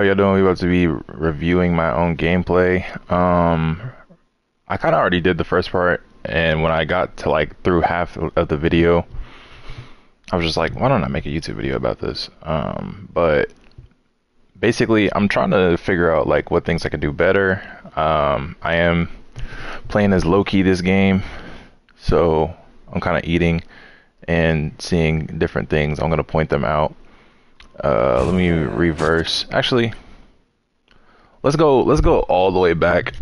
How y'all doing? We about to be reviewing my own gameplay. I kind of already did the first part, and when I got to like through half of the video, I was just like, why don't I make a YouTube video about this? But basically, I'm trying to figure out like what things I can do better. I am playing as Loki this game, so I'm kind of eating and seeing different things. I'm gonna point them out. Let me reverse. Actually, let's go all the way back.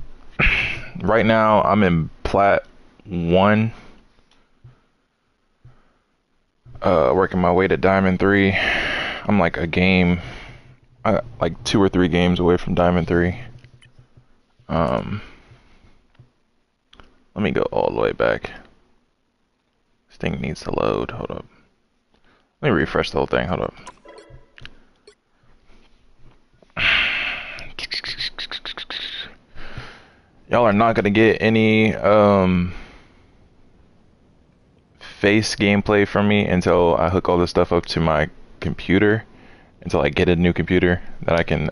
Right now I'm in plat 1, working my way to diamond 3. I'm like a game, like 2 or 3 games away from diamond 3. Let me go all the way back. This thing needs to load. Hold up. Let me refresh the whole thing. Hold up. Y'all are not gonna get any face gameplay from me until I hook all this stuff up to my computer, until I get a new computer that I can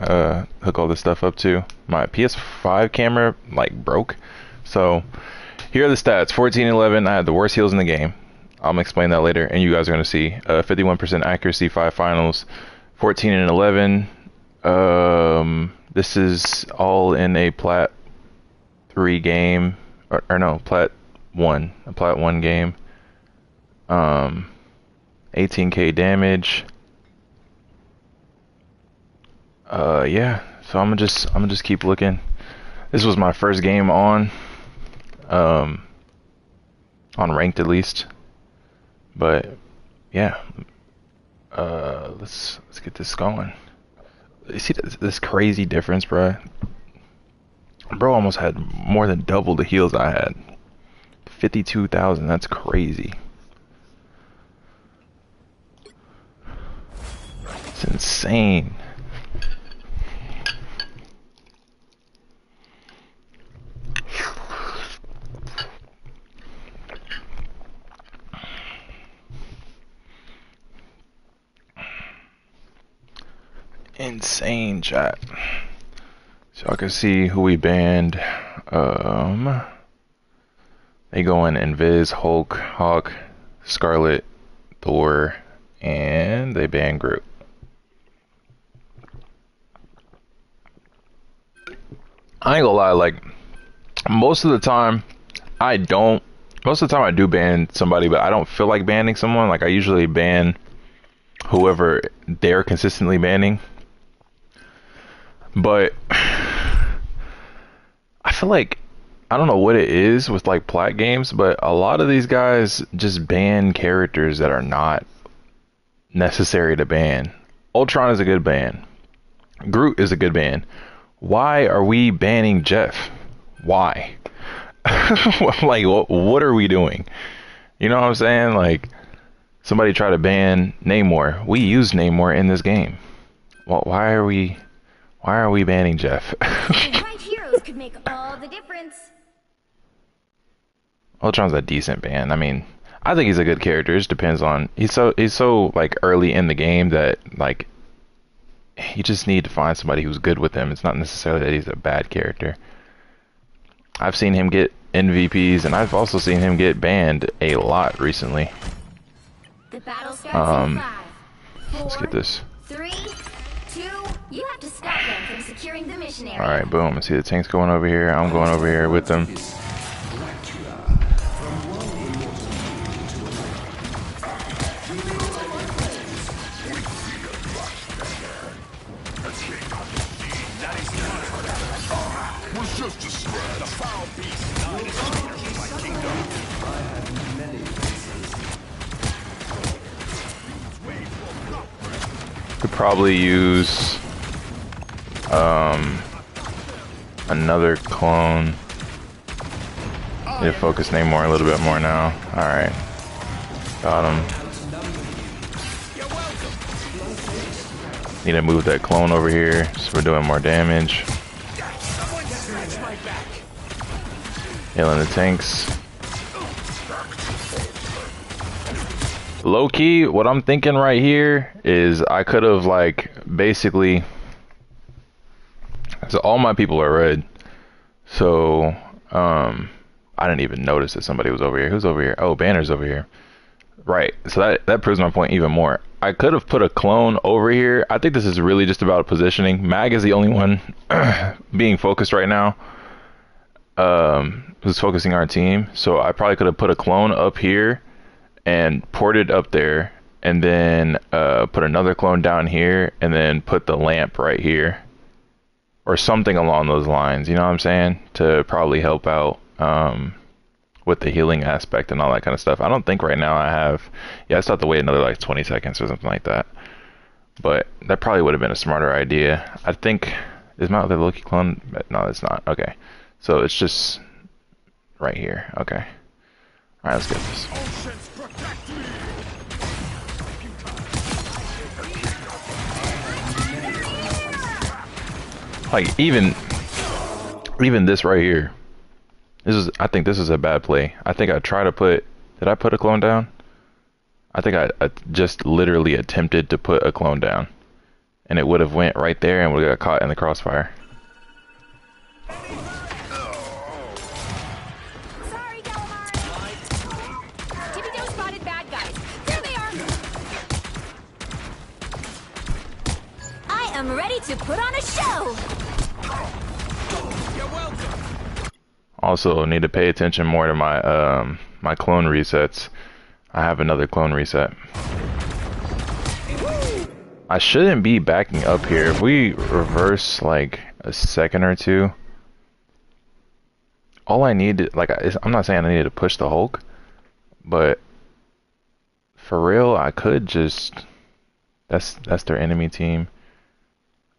hook all this stuff up to. My PS5 camera like broke, so here are the stats. 14-11. I had the worst heals in the game. I'm explain that later, and you guys are gonna see 51% accuracy, 5 finals. 14-11. This is all in a plat 3 game, or no, plat 1, a plat 1 game. 18k damage. Yeah, so I'm gonna just keep looking. This was my first game on ranked at least, but yeah. Let's get this going. You see this crazy difference, bro? Bro almost had more than double the heals I had. 52,000, that's crazy. It's insane. Insane, chat. So I can see who we banned. They go in Invis, Hulk, Hawk, Scarlet, Thor, and they ban Groot. I ain't gonna lie, like most of the time I don't. Most of the time I do ban somebody, but I don't feel like banning someone. Like I usually ban whoever they're consistently banning. But I feel like I don't know what it is with like plat games, but a lot of these guys just ban characters that are not necessary to ban. Ultron is a good ban. Groot is a good ban. Why are we banning Jeff? Why? Like, what are we doing? You know what I'm saying? Like, somebody try to ban Namor. We use Namor in this game. Well, why are we banning Jeff? The right heroes could make all the difference. Ultron's a decent ban. I mean, I think he's a good character. It just depends on he's so like early in the game that like you just need to find somebody who's good with him. It's not necessarily that he's a bad character. I've seen him get MVPs, and I've also seen him get banned a lot recently. The battle starts in 5, 4, Let's get this. 3, 2. You have to stop them from securing the mission area. All right, boom. I see the tanks going over here. I'm going over here with them. Could probably use another clone. Need to focus Namor a little bit more now. Alright. Got him. Need to move that clone over here so we're doing more damage. Healing the tanks. Low key, what I'm thinking right here is I could have like basically So all my people are red. So I didn't even notice that somebody was over here. Who's over here? Oh, Banner's over here. Right. So that proves my point even more. I could have put a clone over here. I think this is really just about positioning. Mag is the only one being focused right now. Who's focusing our team. So I probably could have put a clone up here and ported up there, and then put another clone down here, and then put the lamp right here. Or something along those lines, you know what I'm saying? To probably help out with the healing aspect and all that kind of stuff. I don't think right now I have... Yeah, I still have to wait another like 20 seconds or something like that. But that probably would have been a smarter idea. I think... Is my other Loki clone? No, it's not. Okay. So it's just right here. Okay. Alright, let's get this. Like, even this right here. I think this is a bad play. I think I tried to put... Did I put a clone down? I think I just literally attempted to put a clone down. And it would have went right there and would have got caught in the crossfire. Sorry, Calamari. Tippy Joe spotted bad guys. There they are. I am ready to put on a show. You're welcome. Also, need to pay attention more to my my clone resets. I have another clone reset. I shouldn't be backing up here. If we reverse like a second or two, all I need, like, I'm not saying I need to push the Hulk, but for real, I could just. That's their enemy team.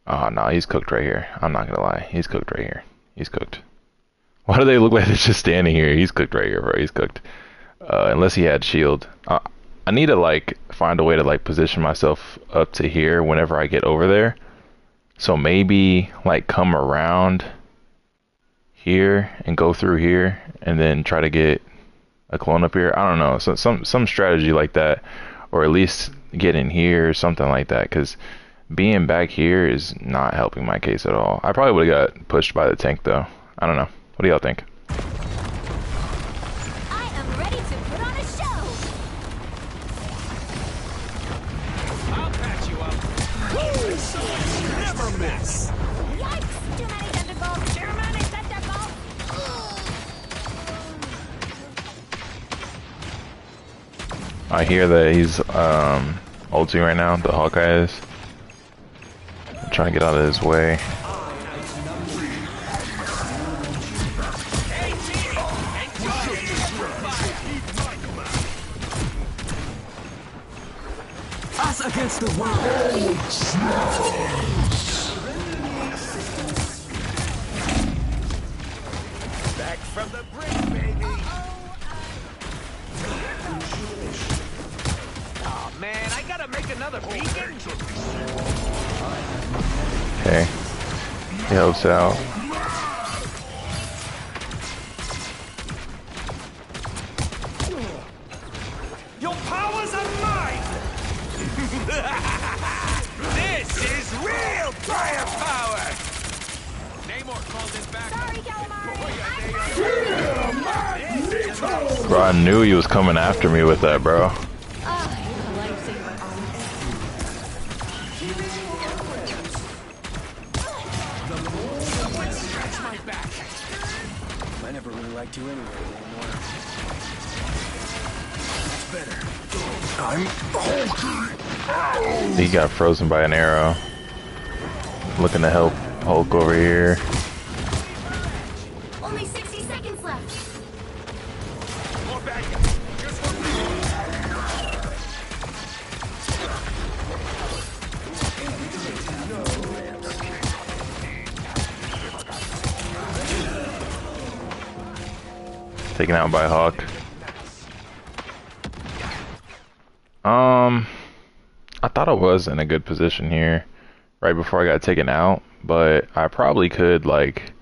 Oh no, he's cooked right here. I'm not gonna lie, he's cooked right here. He's cooked. Why do they look like they're just standing here? He's cooked right here, bro. He's cooked. Unless he had shield. I need to like find a way to like position myself up to here whenever I get over there. So maybe like come around here and go through here and then try to get a clone up here. I don't know. So some strategy like that, or at least get in here or something like that, because being back here is not helping my case at all. I probably would have got pushed by the tank though. I don't know. What do y'all think? I am ready to put on a show. I'll patch you up. Never miss. Yikes! Too many tentacles. Too many tentacles. I hear that he's ulting right now. The Hawkeye is. I'm trying to get out of his way. Us against the world. Back from the brink, baby. Oh man, I gotta make another beacon. Okay. He helps out. Your powers are mine. This is real firepower. Namor called it back. Sorry, Calamari. Bro, I knew he was coming after me with that, bro. I never really liked you anyway, Namor. Better. He got frozen by an arrow. Looking to help Hulk over here. Only 60 seconds left. More bad guys. Just one Taken out by Hawk. I thought I was in a good position here right before I got taken out, but I probably could, like,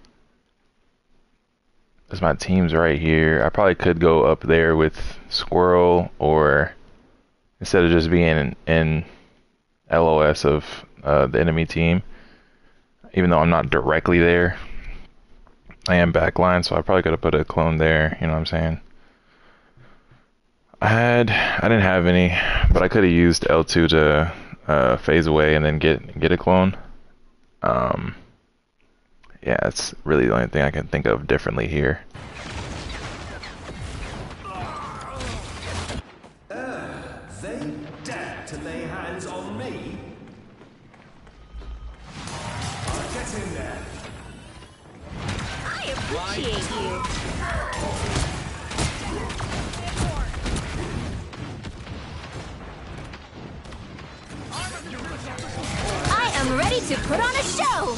as my team's right here, I probably could go up there with Squirrel, or instead of just being in LOS of the enemy team. even though I'm not directly there. I am backline, so I probably could have put a clone there, you know what I'm saying? I didn't have any, but I could have used L2 to phase away and then get a clone. Yeah, it's really the only thing I can think of differently here. They dare to lay hands on me? I'll get in there. I appreciate you. I am ready to put on a show.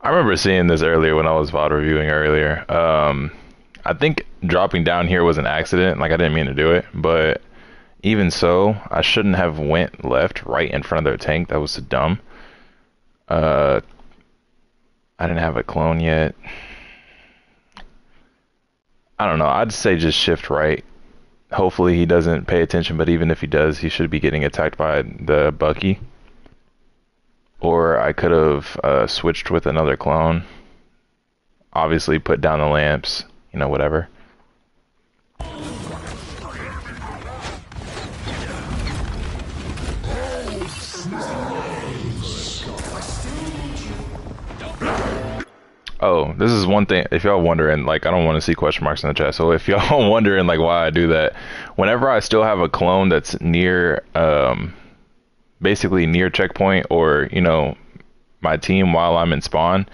I remember seeing this earlier when I was VOD reviewing earlier. I think dropping down here was an accident. Like, I didn't mean to do it, but even so, I shouldn't have went left right in front of their tank. That was dumb. I didn't have a clone yet. I don't know. I'd say just shift right. Hopefully he doesn't pay attention, but even if he does, he should be getting attacked by the Bucky. Or I could have switched with another clone. Obviously put down the lamps, you know, whatever. Oh, this is one thing, if y'all wondering, like, I don't want to see question marks in the chat, so if y'all wondering, like, why I do that, whenever I still have a clone that's near, basically near checkpoint, or, you know, my team while I'm in spawn,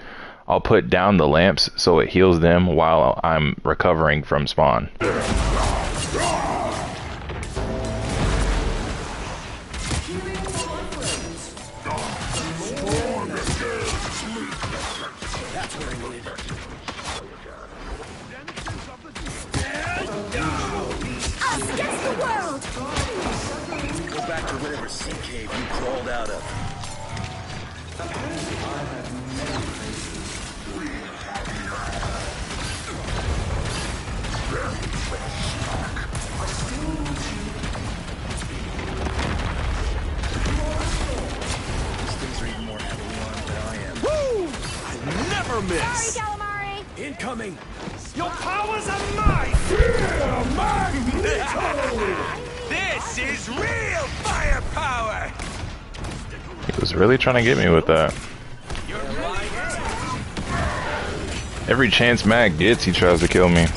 I'll put down the lamps so it heals them while I'm recovering from spawn. Us against the world. Go back to whatever sea cave you crawled out of. These things are even more heavily armed than I am. Woo! I never miss! Sorry, Calamari. Incoming! Your powers are mine! Fear Magneto! This is real firepower! He was really trying to get me with that. You're right. Every chance Mag gets, he tries to kill me.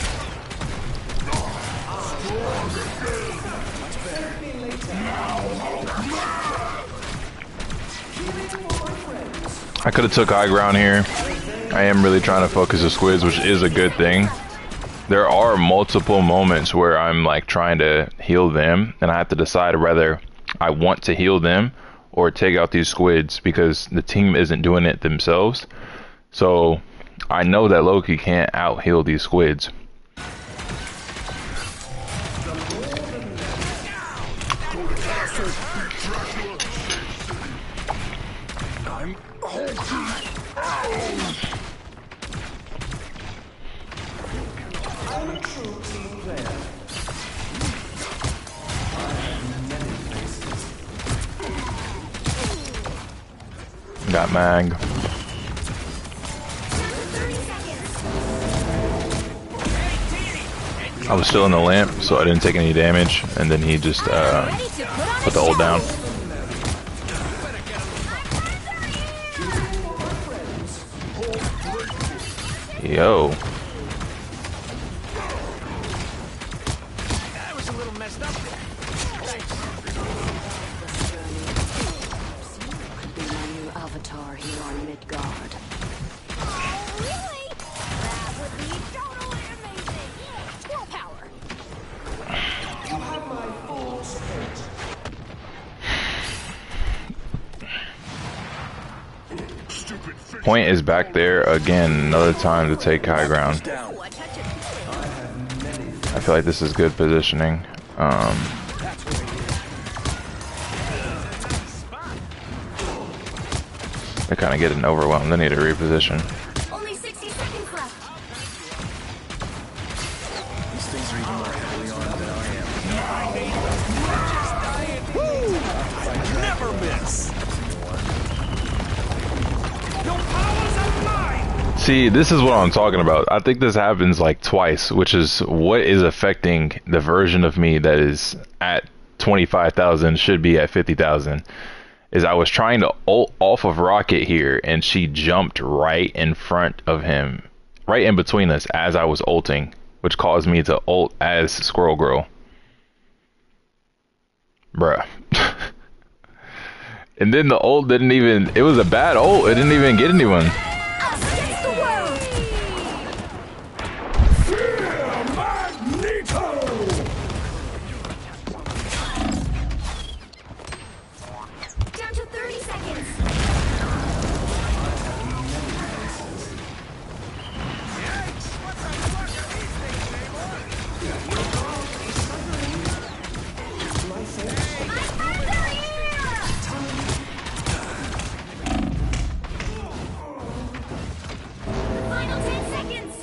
I could have took high ground here. I am really trying to focus the squids, which is a good thing. There are multiple moments where I'm like trying to heal them, and I have to decide whether I want to heal them or take out these squids because the team isn't doing it themselves. So I know that Loki can't out heal these squids. Got Mag. I was still in the lamp, so I didn't take any damage, and then he just put the ult down. Yo. That was a little messed up there. My new avatar here on Midgard. Oh, really? That would be totally amazing. Yeah, squirrel power. You have my full support. Point is back there again. Another time to take high ground. Down. Ooh, a touch of healing. I feel like this is good positioning. They're kind of getting overwhelmed. They need to reposition. Only 60 seconds left. These things are even more heavily armed than I am. Never miss. Your powers are mine. See, this is what I'm talking about. I think this happens like twice, which is what is affecting the version of me that is at 25,000 should be at 50,000. Is I was trying to ult off of Rocket here, and she jumped right in front of him, right in between us as I was ulting, which caused me to ult as Squirrel Girl. Bruh. And then the ult didn't even, it was a bad ult, it didn't even get anyone. Us against the world. Down to 30 seconds. Final 10 seconds.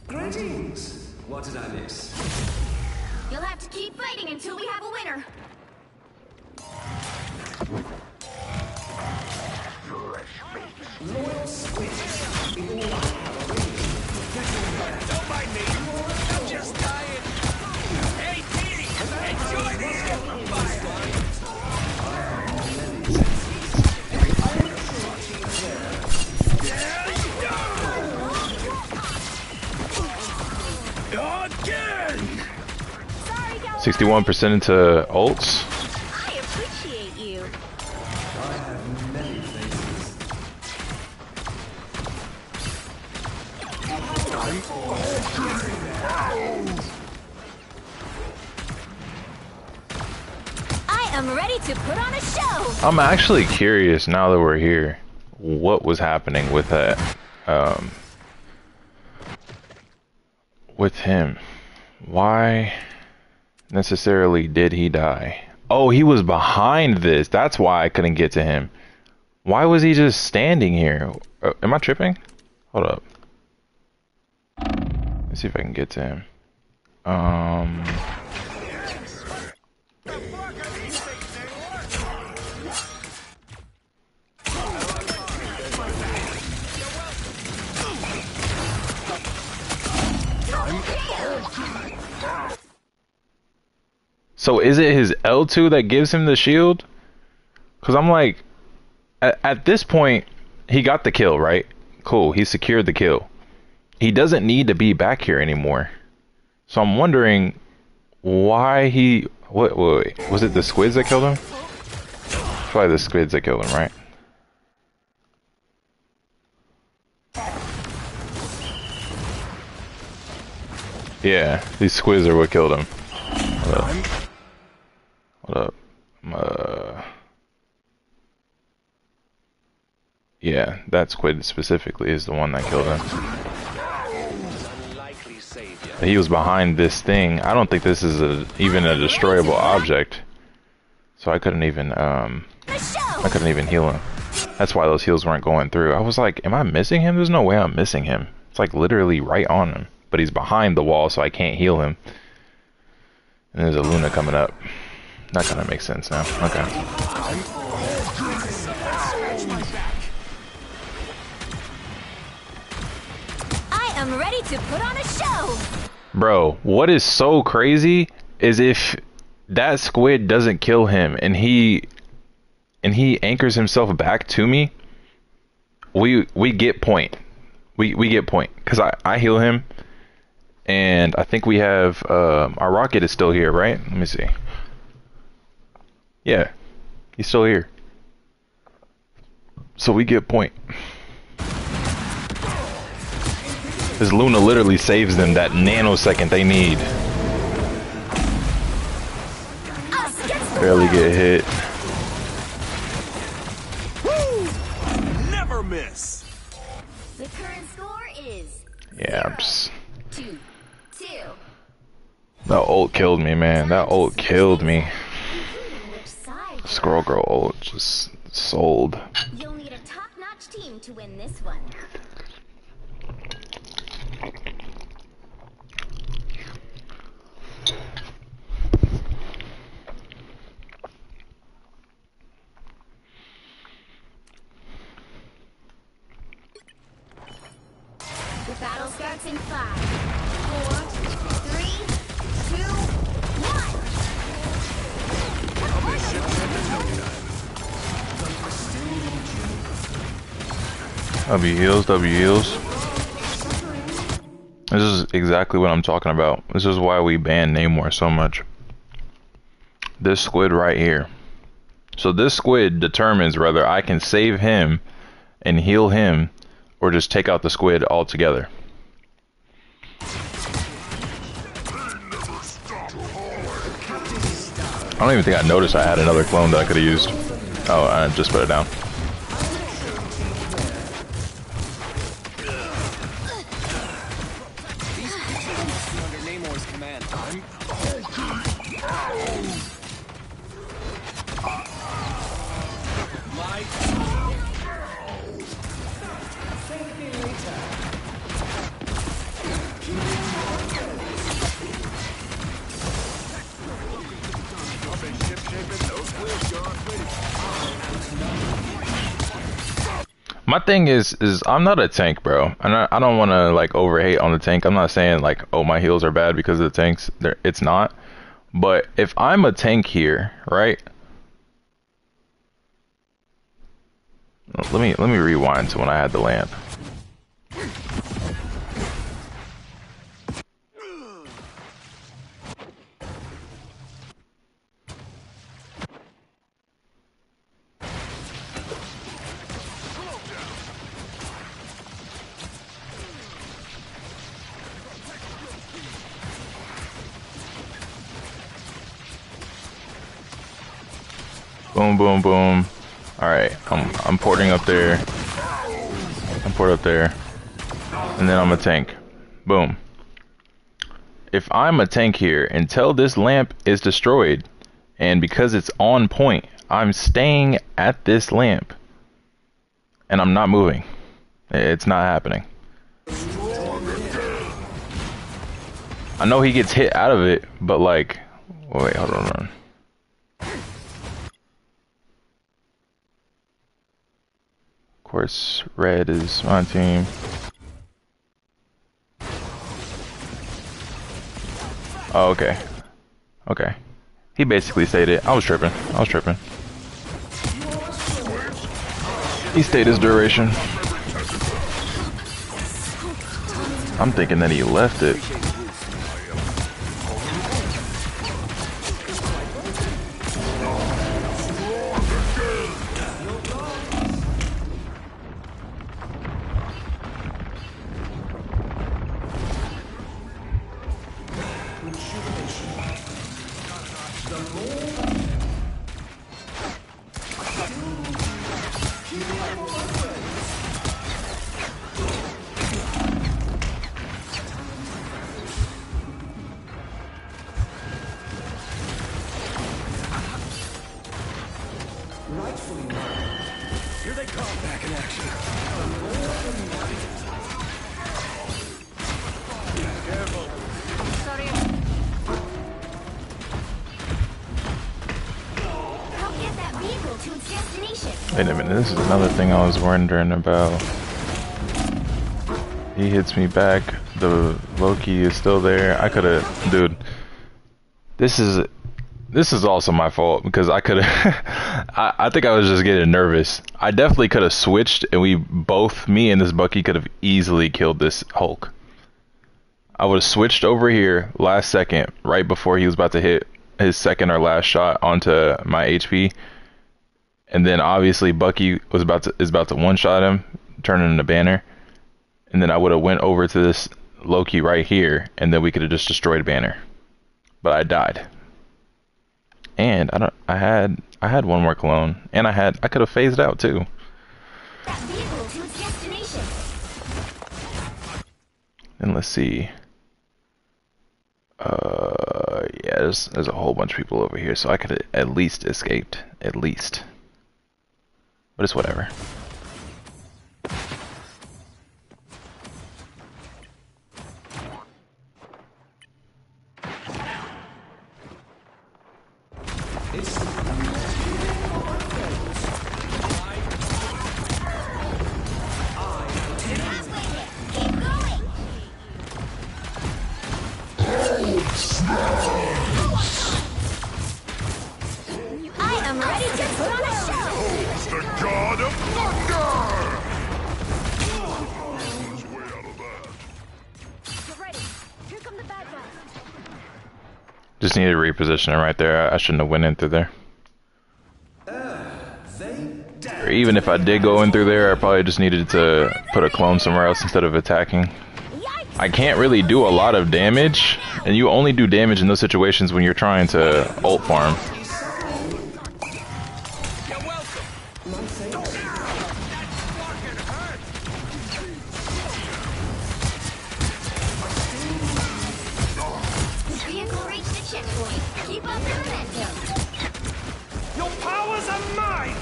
Greetings. What did I miss? You'll have to keep fighting until we have a winner. Loyal Squid. Don't mind me. I'm just dying. Hey, Petey, enjoy this again. Sorry, Gal. 61% into ults. I appreciate you. I have many faces. I am ready to put on a show. I'm actually curious now that we're here, what was happening with that, with him. Why necessarily did he die? Oh, he was behind this. That's why I couldn't get to him. Why was he just standing here? Am I tripping? Hold up. Let's see if I can get to him. So is it his L2 that gives him the shield? Because I'm like, at this point, he got the kill, right? Cool, he secured the kill. He doesn't need to be back here anymore. So I'm wondering why he... Wait, was it the squids that killed him? It's probably the squids that killed him, right? Yeah, these squids are what killed him. Hold up. Yeah, that squid specifically is the one that killed him. He was behind this thing. I don't think this is even a destroyable object. So I couldn't even heal him. That's why those heals weren't going through. I was like, am I missing him? There's no way I'm missing him. It's like literally right on him. But he's behind the wall, so I can't heal him. And there's a Luna coming up. That kind of makes sense now. Okay. I am ready to put on a show. Bro, what is so crazy is if that squid doesn't kill him and he anchors himself back to me, we get point. We get point because I heal him, and I think we have our rocket is still here, right? Let me see. Yeah, he's still here. So we get point. This Luna literally saves them that nanosecond they need. Barely get hit. Never miss. The current score is Yeah, I'm just 2-2. That ult killed me, man. That ult killed me. Which side? Squirrel Girl ult just sold. You'll need a top-notch team to win this one. The battle starts in 5, 4, 3, 2, 1. W heals, W heals. This is exactly what I'm talking about. This is why we ban Namor so much. This squid right here. So this squid determines whether I can save him and heal him or just take out the squid altogether. I don't even think I noticed I had another clone that I could have used. Oh, I just put it down. Under Namor's command. My thing is I'm not a tank, bro. And I don't want to like overhate on the tank. I'm not saying like, oh, my heals are bad because of the tanks. It's not. But if I'm a tank here, right? Let me rewind to when I had the lamp. Boom, boom, boom. All right, I'm porting up there. I'm port up there, and then I'm a tank. Boom. If I'm a tank here until this lamp is destroyed, and because it's on point, I'm staying at this lamp, and I'm not moving. It's not happening. I know he gets hit out of it, but like, wait, hold on. Of course, red is my team. Oh, okay. Okay. He basically stayed it. I was tripping. He stayed his duration. I'm thinking that he left it. Here they come, back in action. Careful. Sorry. Help get that vehicle to its destination. Wait a minute, this is another thing I was wondering about. He hits me back. The Loki is still there. I could have, dude. This is also my fault because I could have. I think I was just getting nervous. I definitely could have switched, and me and this Bucky could have easily killed this Hulk. I would have switched over here last second, right before he was about to hit his second or last shot onto my HP, and then obviously Bucky is about to one-shot him, turning into Banner, and then I would have went over to this Loki right here, and then we could have just destroyed Banner. But I died. And I had one more clone, and I could have phased out too. That vehicle to its destination. And let's see. But yeah, there's a whole bunch of people over here, so I could have at least escaped. At least. But it's whatever. I am ready to put on a show! The God of Thunder! Get ready. Here come the bad guys. Just needed repositioning right there. I shouldn't have went in through there. Or even if I did go in through there, I probably just needed to put a clone somewhere else instead of attacking. Yikes! I can't really do a lot of damage, and you only do damage in those situations when you're trying to ult farm. You're welcome. That fucking hurt. Vehicle reached the checkpoint. Keep up the momentum. Your powers are mine.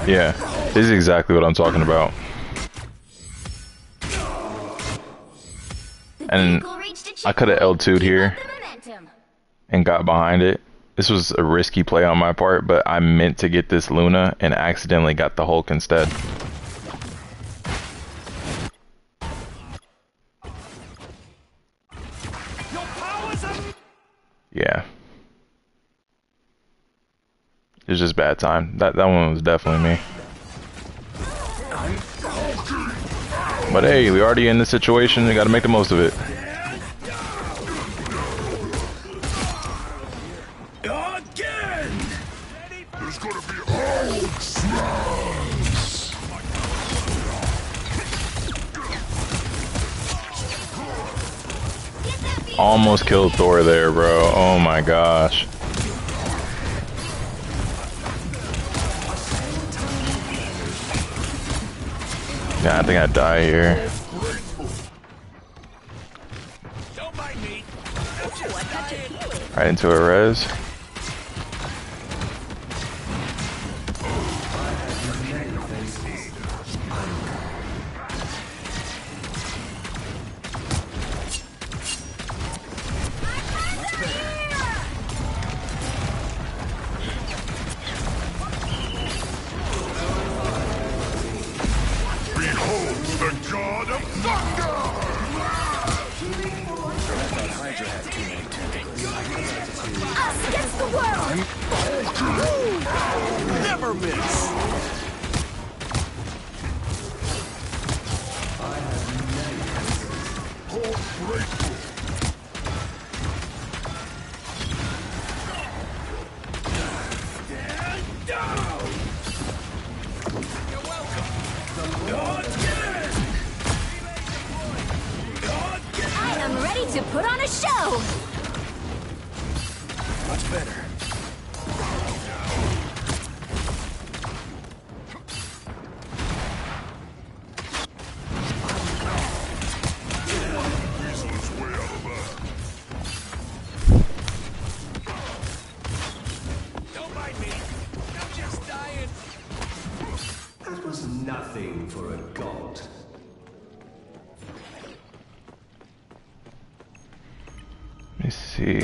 Yeah, this is exactly what I'm talking about. And Vehicle reached the I could have checkpoint. L2'd here Keep up the momentum. and got behind it. This was a risky play on my part, but I meant to get this Luna and accidentally got the Hulk instead. Your powers are Yeah. It was just bad time. That one was definitely me. But hey, we already in this situation. We gotta make the most of it. again. There's gonna be a Almost killed Thor there, bro. Oh my gosh. Yeah, I think I die here. Don't mind me. I'm just dying. Right into a res. Behold the God of Thunder! Us against the world! Never miss. You're welcome. I am ready to put on a show! Much better. Don't mind me. I'm just dying. That was nothing for a god. Let me see.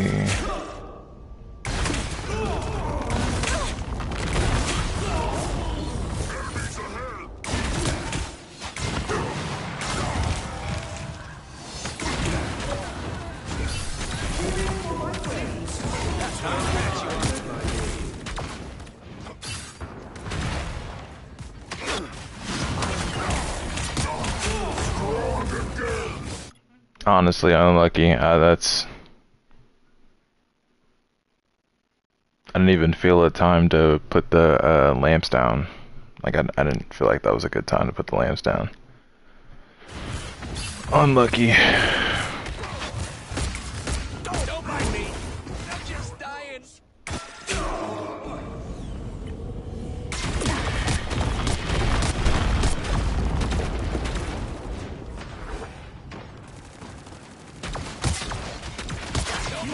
Honestly, unlucky. That's. I didn't even feel a time to put the lamps down. Like, I didn't feel like that was a good time to put the lamps down. Unlucky. Don't mind me. I'm just dying. Don't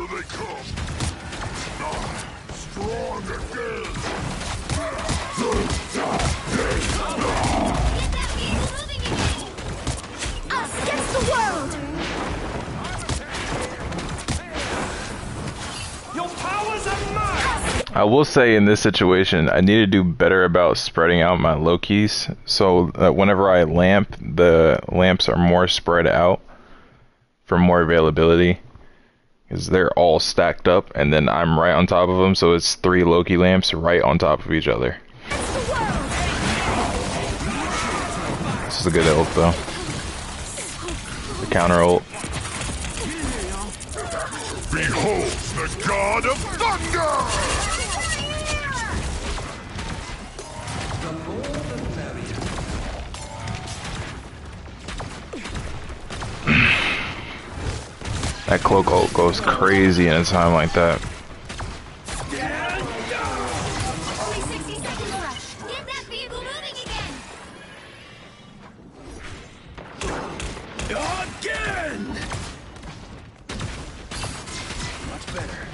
they come. Strong again. Us against the world! Your powers are mine! I will say in this situation, I need to do better about spreading out my Lokis. So whenever I lamp, the lamps are more spread out for more availability. Because they're all stacked up, and then I'm right on top of them, so it's 3 Loki lamps right on top of each other. This is a good ult, though. The counter ult. Behold the god of thunder! That cloak ult goes crazy in a time like that. Only 60 seconds left. Get that vehicle moving again! Again! Much better.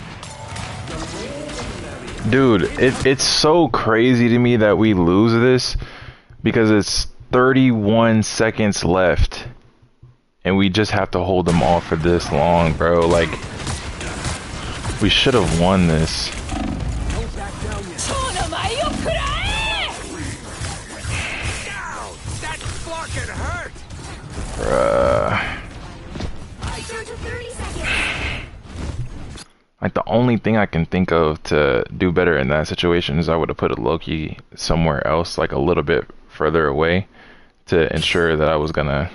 Dude, it's so crazy to me that we lose this because it's 31 seconds left and we just have to hold them off for this long, bro. Like, we should have won this. That fucking hurt! Bruh. Down to 30 seconds. Like, the only thing I can think of to do better in that situation is I would have put a Loki somewhere else, like a little bit further away, to ensure that I was gonna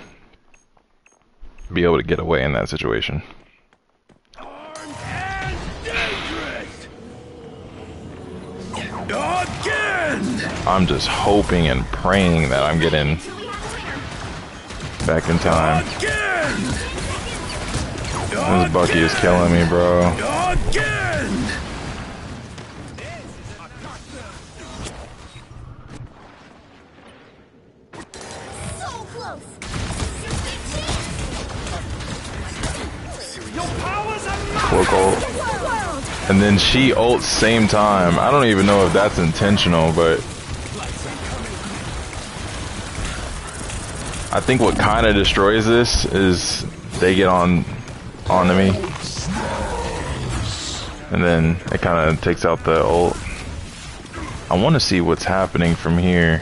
be able to get away in that situation. Armed and dangerous! Again! I'm just hoping and praying that I'm getting back in time. Again! This Bucky is killing me, bro. Again! So close. Your powers are mine! Cloak ult. World! And then she ults same time. I don't even know if that's intentional, but I think what kind of destroys this is they get onto me, and then it kind of takes out the ult. I want to see what's happening from here.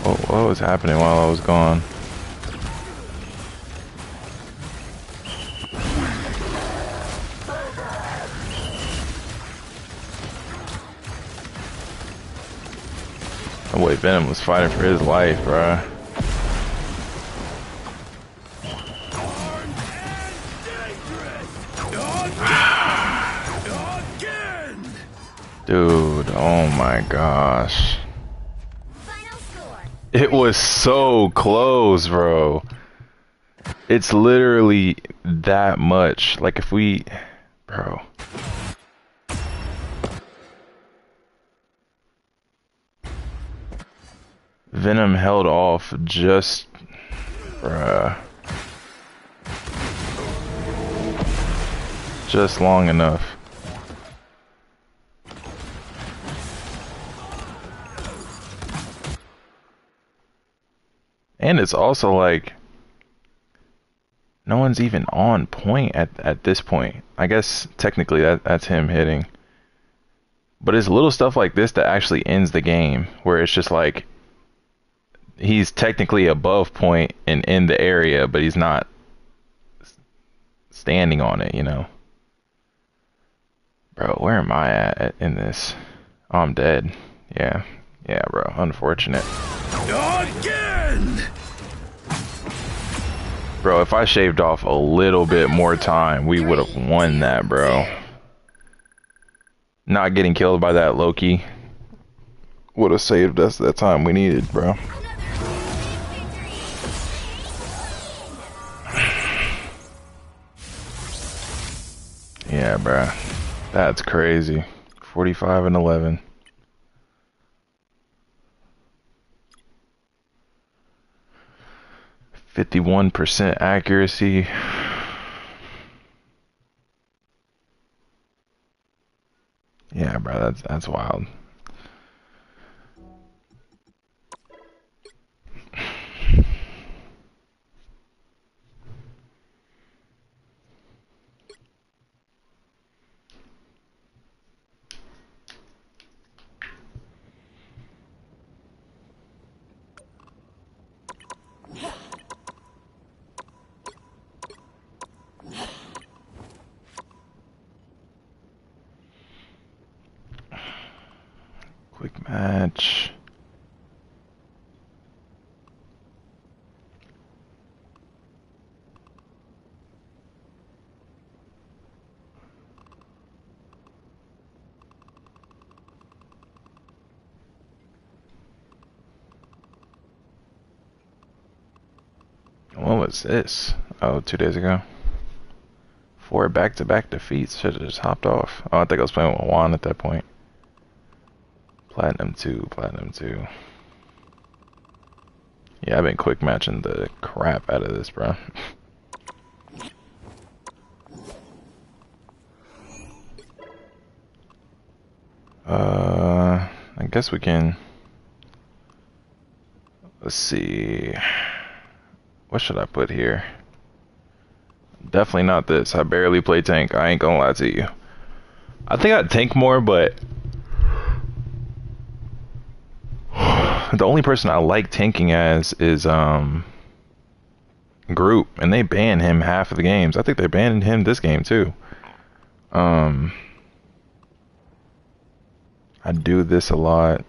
What was happening while I was gone? Oh wait, Venom was fighting for his life, bruh. Dude, oh my gosh. Final score. It was so close, bro. It's literally that much. Like, if we... Bro. Venom held off just... Bruh. Just long enough. And it's also like no one's even on point at this point. I guess technically that's him hitting. But it's little stuff like this that actually ends the game, where it's just like he's technically above point and in the area, but he's not standing on it, you know. Bro, where am I at in this? Oh, I'm dead. Yeah, bro. Unfortunate. Again! Bro, if I shaved off a little bit more time, we would have won that, bro. Not getting killed by that Loki would have saved us that time we needed, bro. Yeah, bro. That's crazy. 45-11. 51% accuracy. Yeah, bro, that's wild. Quick match. What was this? Oh, 2 days ago. 4 back-to-back defeats. Should have just hopped off. Oh, I think I was playing with Juan at that point. Platinum 2, Platinum 2. Yeah, I've been quick matching the crap out of this, bro. I guess we can. Let's see. What should I put here? Definitely not this. I barely play tank. I ain't gonna lie to you. I think I'd tank more, but the only person I like tanking as is Group, and they ban him half of the games. I think they banned him this game too. I do this a lot.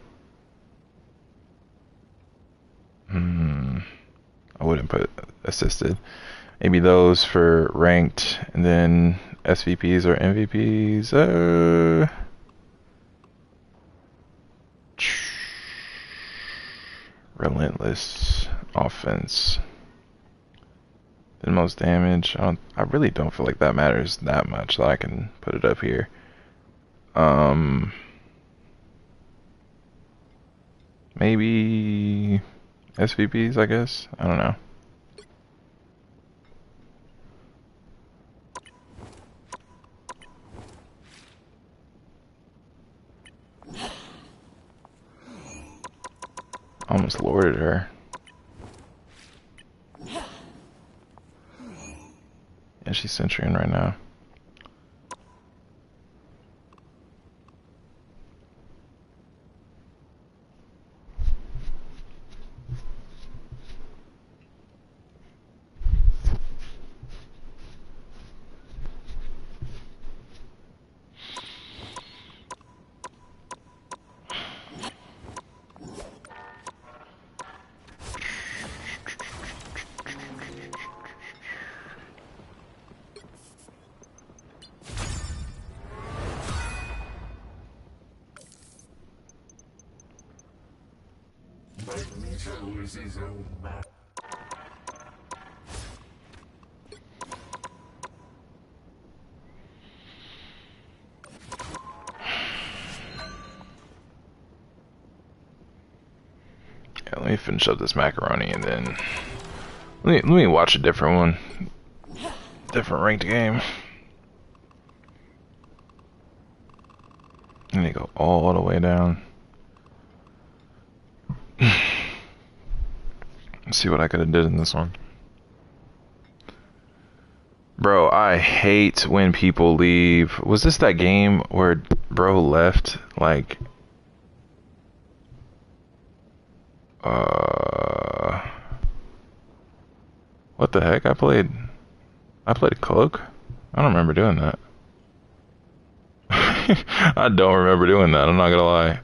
I wouldn't put assisted. Maybe those for ranked, and then SVPs or MVPs. Relentless offense. The most damage. I really don't feel like that matters that much, so I can put it up here. Maybe SVPs, I guess. I don't know. Almost lorded her. Yeah, she's centurying right now. Yeah, let me finish up this macaroni and then let me watch a different one. Different ranked game. Let me go all the way down. Let's see what I could have did in this one. Bro, I hate when people leave. Was this that game where bro left? Like, what the heck? I played Cloak? I don't remember doing that. I don't remember doing that, I'm not gonna lie.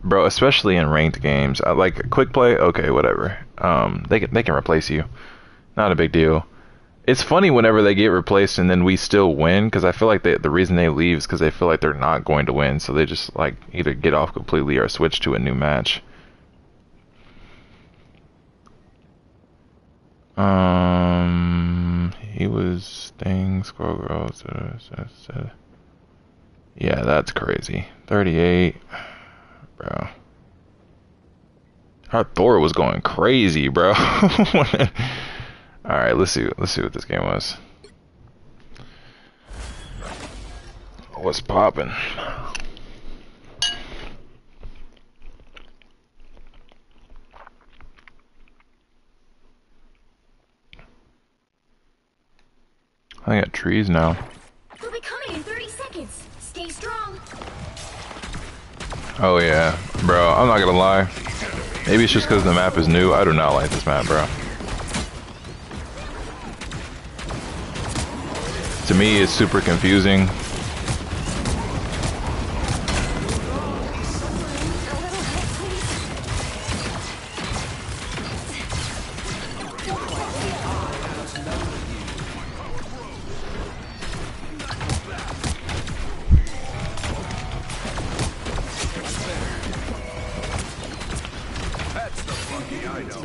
Bro, especially in ranked games, I like quick play. Okay, whatever. They can replace you. Not a big deal. It's funny whenever they get replaced and then we still win, because I feel like the reason they leave is because they feel like they're not going to win, so they just like either get off completely or switch to a new match. He was Sting, Squirrel Girl. Yeah, that's crazy. 38. bro. Our Thor was going crazy, bro. Alright, let's see what this game was. What's poppin'? I got trees now. They'll be coming in 30 seconds. Stay strong. Oh yeah, bro, I'm not gonna lie. Maybe it's just because the map is new. I do not like this map, bro. To me, it's super confusing. That's the funky I know.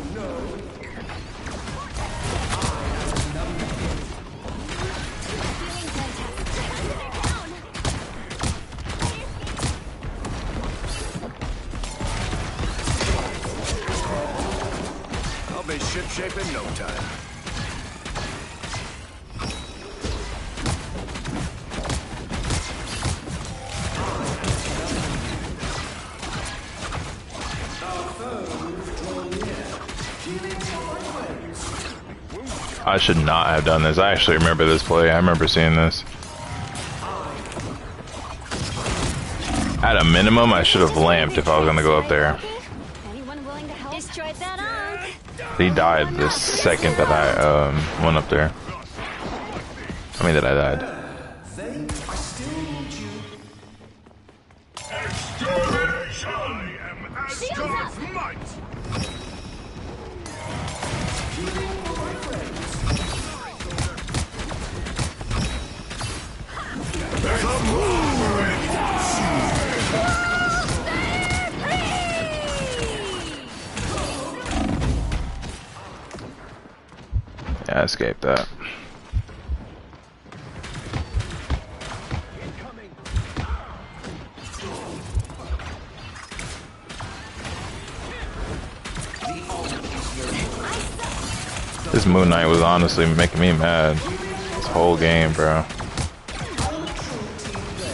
I'll be shipshape in no time. I should not have done this. I actually remember this play. I remember seeing this. At a minimum, I should have lamped if I was gonna go up there. Anyone willing to help? Destroyed that arc. He died the second that I went up there. I mean that I died. They still need you. Extermination! I am Asgard's might! Yeah, I escaped that. This Moon Knight was honestly making me mad. This whole game, bro.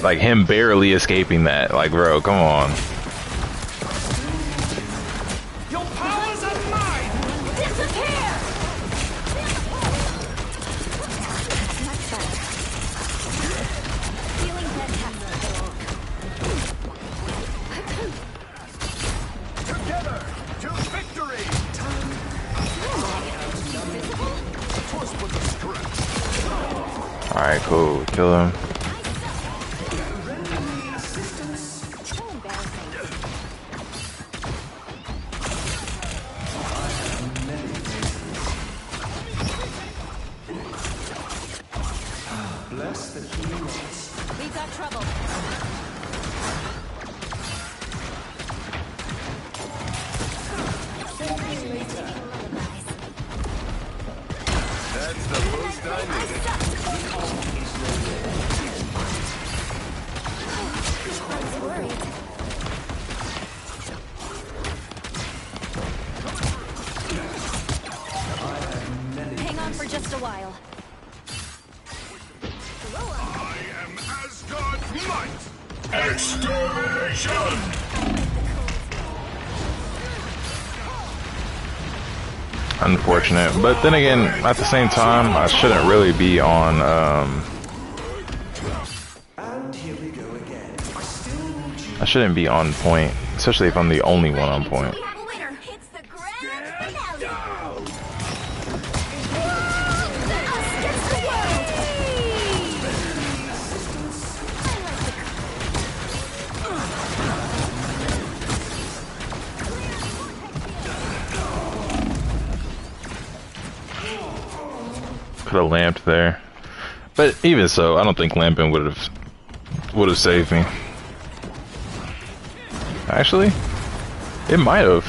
Like him barely escaping that. Like, bro, come on. Your powers are mine! Disappear! Feeling fantastic. Together to victory! Force with the stretch. Alright, cool. Kill him. So embarrassing. Bless the heroes. We've got trouble. That's the boost I needed. Hang on for just a while. I am Asgard's might! Extermination! Unfortunate. But then again, at the same time, I shouldn't really be on, And here we go again. I still need you. I shouldn't be on point. Especially if I'm the only one on point. We have a winner. It's the grand finale. Us against the world. Could have lamped there. But even so, I don't think lamping would have saved me. Actually, it might have.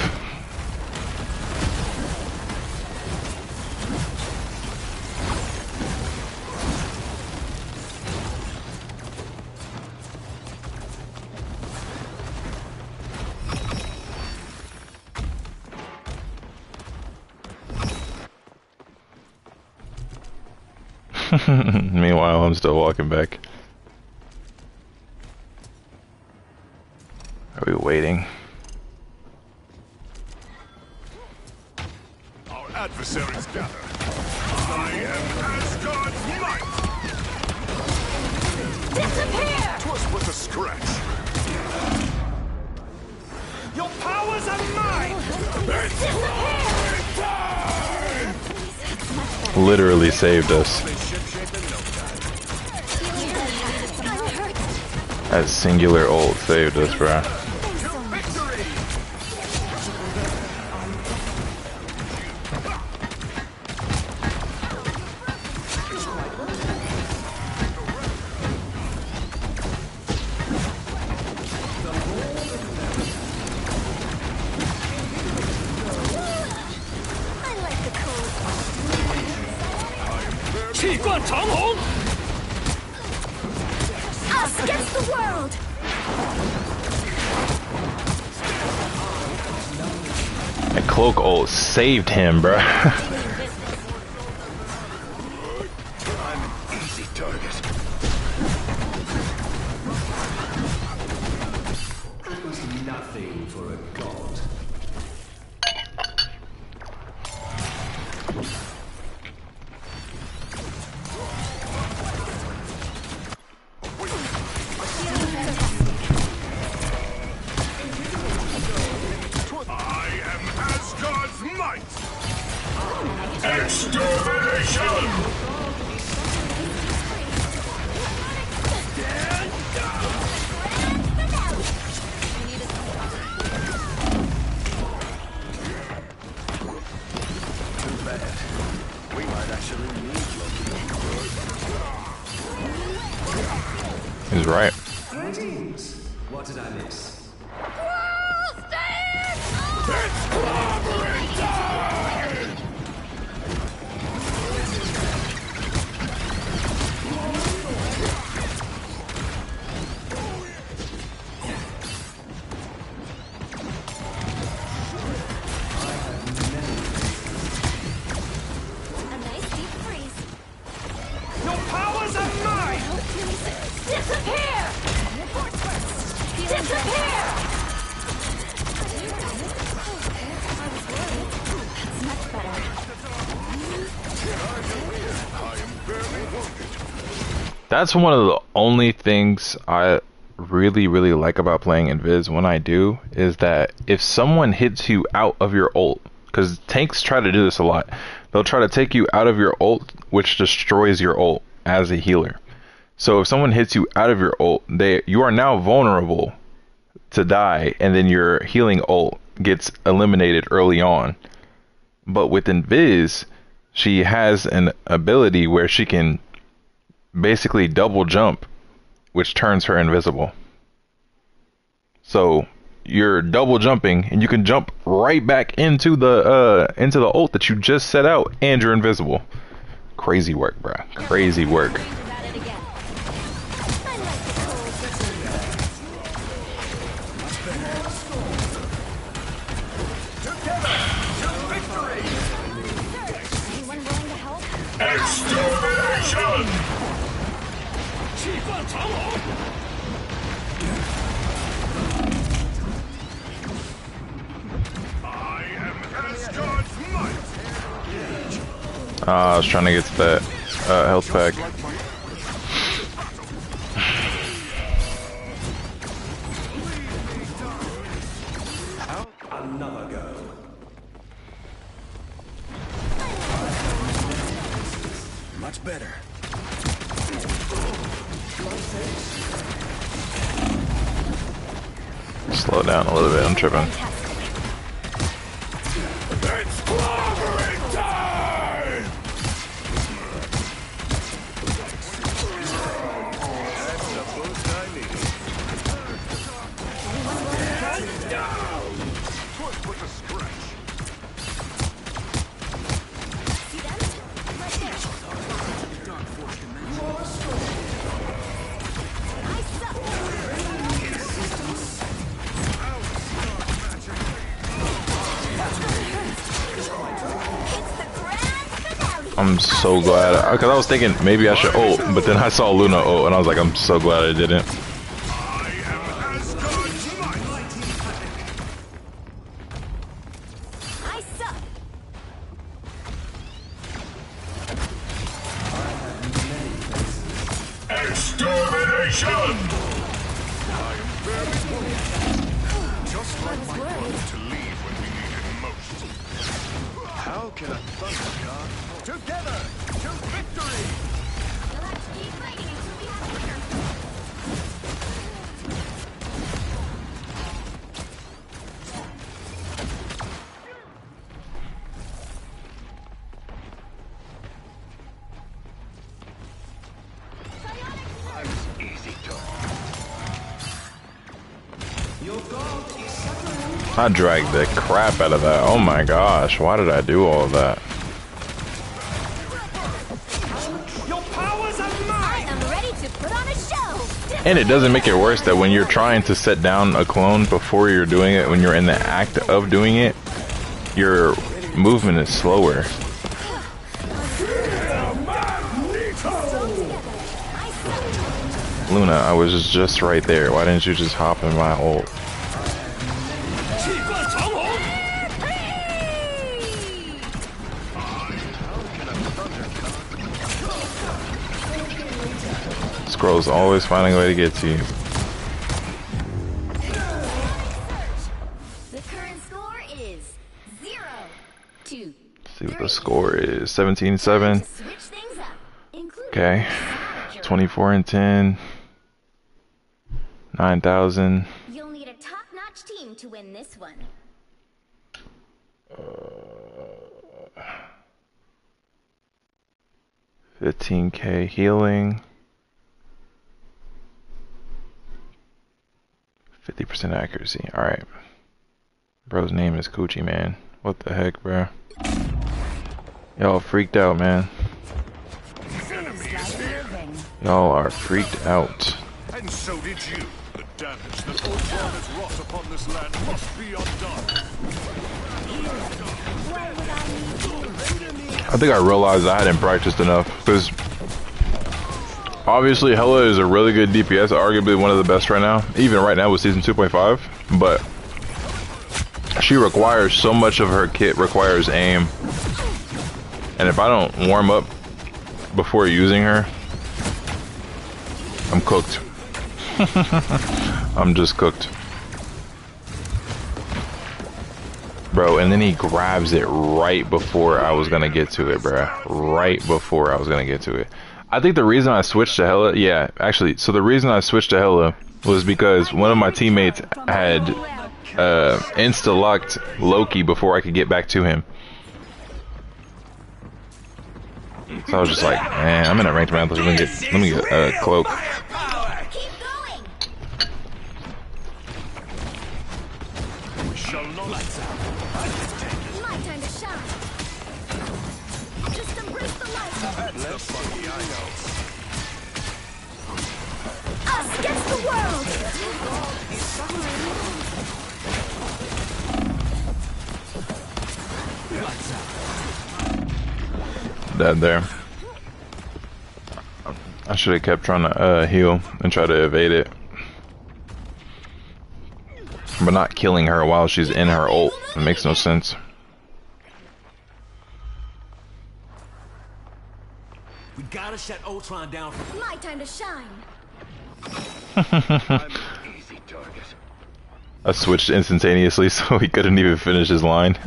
Meanwhile, I'm still walking back. Are we waiting? Our adversaries gather. I am Asgard's might. Disappear! 'Twas but a scratch. Your powers are mine! Literally saved us. That singular ult saved us, bro. Us against the world! That cloak ult saved him, bro. Easy target. That was nothing for a god. I am Asgard's might. Extermination! We might actually need He's right. Greetings. What did I miss? A nice deep freeze. Your powers are mine! Disappear! Disappear! That's much better. That's one of the only things I really like about playing Invis when I do, is that if someone hits you out of your ult, because tanks try to do this a lot, they'll try to take you out of your ult, which destroys your ult as a healer. So if someone hits you out of your ult, you are now vulnerable to die, and then your healing ult gets eliminated early on. But with Invis, she has an ability where she can basically double jump, which turns her invisible. So you're double jumping, and you can jump right back into the ult that you just set out, and you're invisible. Crazy work, bruh. Crazy work. About it again. I like the cold. Anyone willing to help? Extermination! I am Asgard's might. I was trying to get to that health pack. Another go. much better. Slow down a little bit, I'm tripping. It's clobbering time! That's the boost I needed. And down! 'Twas but a scratch. See them? Right there. I suck. I'm so glad, because I was thinking maybe I should ult, but then I saw Luna ult, and I was like, I'm so glad I didn't. I am Asgard's might. I suck. Extermination! Just like my brother to leave when we need him most. How can a thunder god together to victory? We'll have to keep fighting until we have a winner. I dragged the crap out of that. Oh my gosh, why did I do all of that? Your powers are I mine! am ready to put on a show. And it doesn't make it worse that when you're trying to set down a clone before you're doing it, when you're in the act of doing it, your movement is slower. Luna, I was just right there. Why didn't you just hop in my ult? Scrolls always finding a way to get to you. The current score is 0-2. Let's see what the score is. 17-7. Switch things up, including Okay. 24-10. 9,000. You'll need a top-notch team to win this one. 15k healing. 50% accuracy. Alright. Bro's name is Coochie Man. What the heck, bro? Y'all freaked out, man. Enemy is here. Y'all are freaked out. And so did you. The damage that Ultron has wrought upon this land must be undone. I think I realized I hadn't practiced enough, because obviously Hela is a really good DPS, arguably one of the best right now, even right now with season 2.5, but she requires so much of her kit requires aim, and if I don't warm up before using her, I'm cooked. I'm just cooked. Bro, and then he grabs it right before I was gonna get to it, bro. Right before I was gonna get to it. I think the reason I switched to Hela, yeah, actually, so the reason I switched to Hela was because one of my teammates had insta-locked Loki before I could get back to him. So I was just like, man, I'm in a ranked match. Let me get a cloak. Keep going. We shall not My time to shine. Just embrace the light. the funky idols. Us against the world. Dead there. I should have kept trying to heal and try to evade it. But not killing her while she's in her ult. It makes no sense. We gotta shut Ultron down. My time to shine. Easy target. I switched instantaneously so he couldn't even finish his line.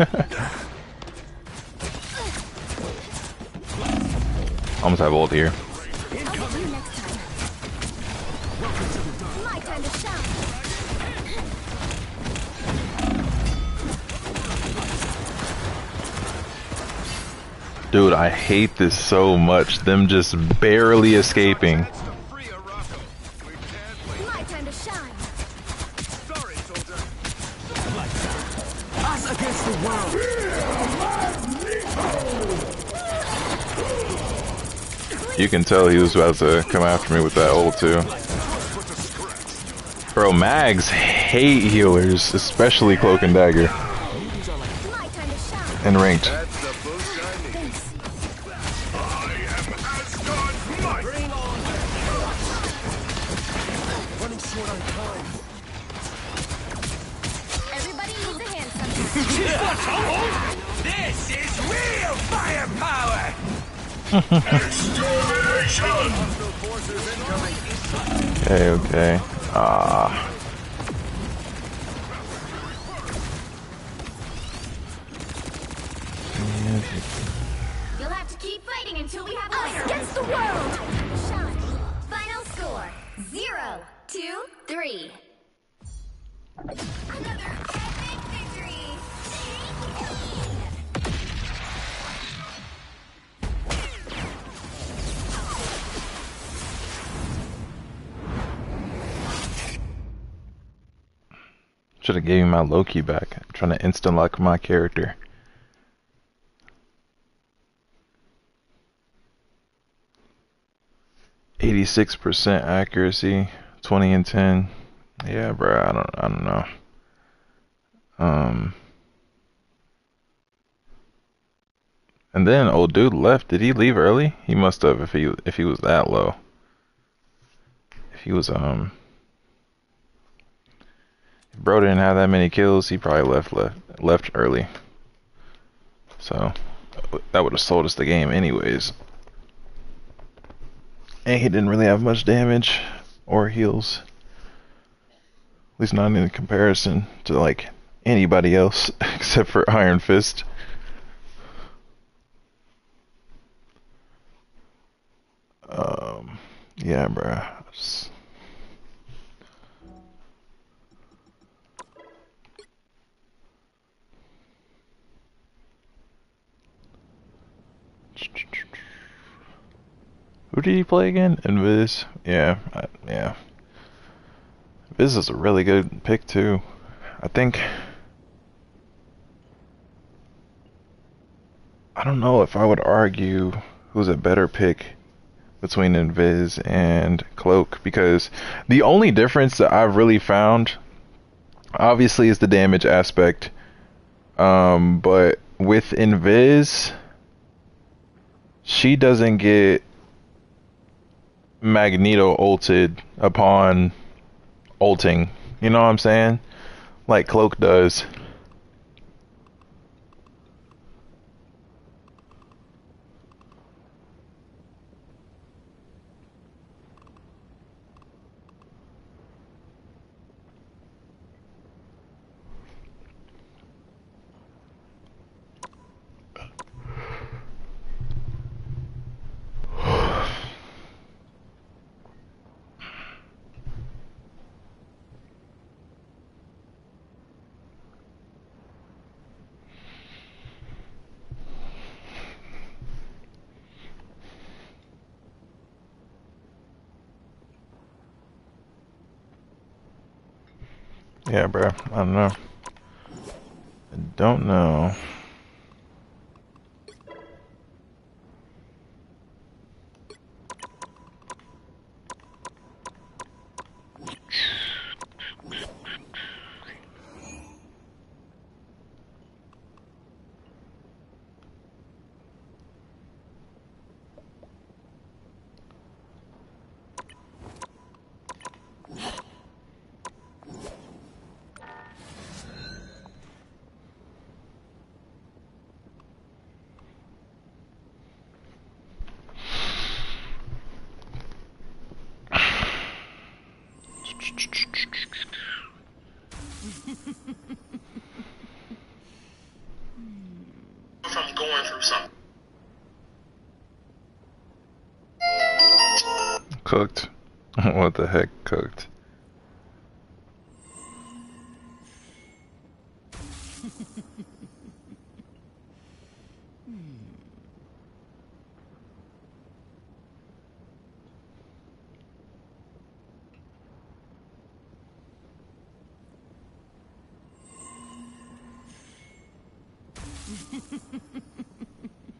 Almost have ult here. I'll see you next time. My time to shine. Dude, I hate this so much. Them just barely escaping. That's the free Araco. We can't wait. My time to shine. Sorry, soldier. Us against the world. You can tell he was about to come after me with that ult too. Bro, mags hate healers, especially Cloak and Dagger, My time to shine. and ranked. That's the boost I need. This is real firepower! Okay, okay. Ah. You'll have to keep fighting until we have us against the world! Shot. Final score, 0-2-3. Another epic victory! Should have gave me my Loki back. I'm trying to instant lock my character. %86 accuracy, 20 and 10. Yeah, bro. I don't know. And then old dude left. Did he leave early? He must have if he was that low. If he was if bro didn't have that many kills, he probably left early. So that would have sold us the game anyways. And he didn't really have much damage or heals. At least not in comparison to like anybody else except for Iron Fist. Yeah, bruh. Who did he play again? Invis. Yeah, yeah. Invis is a really good pick too. I think. I don't know if I would argue who's a better pick between Invis and Cloak, because the only difference that I've really found, obviously, is the damage aspect. But with Invis, she doesn't get Magneto ulted upon ulting. You know what I'm saying? Like Cloak does. Yeah, bro. I don't know. I don't know. I'm going through something. Cooked. What the heck, cooked?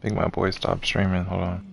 I think my boy stopped streaming. Hold on.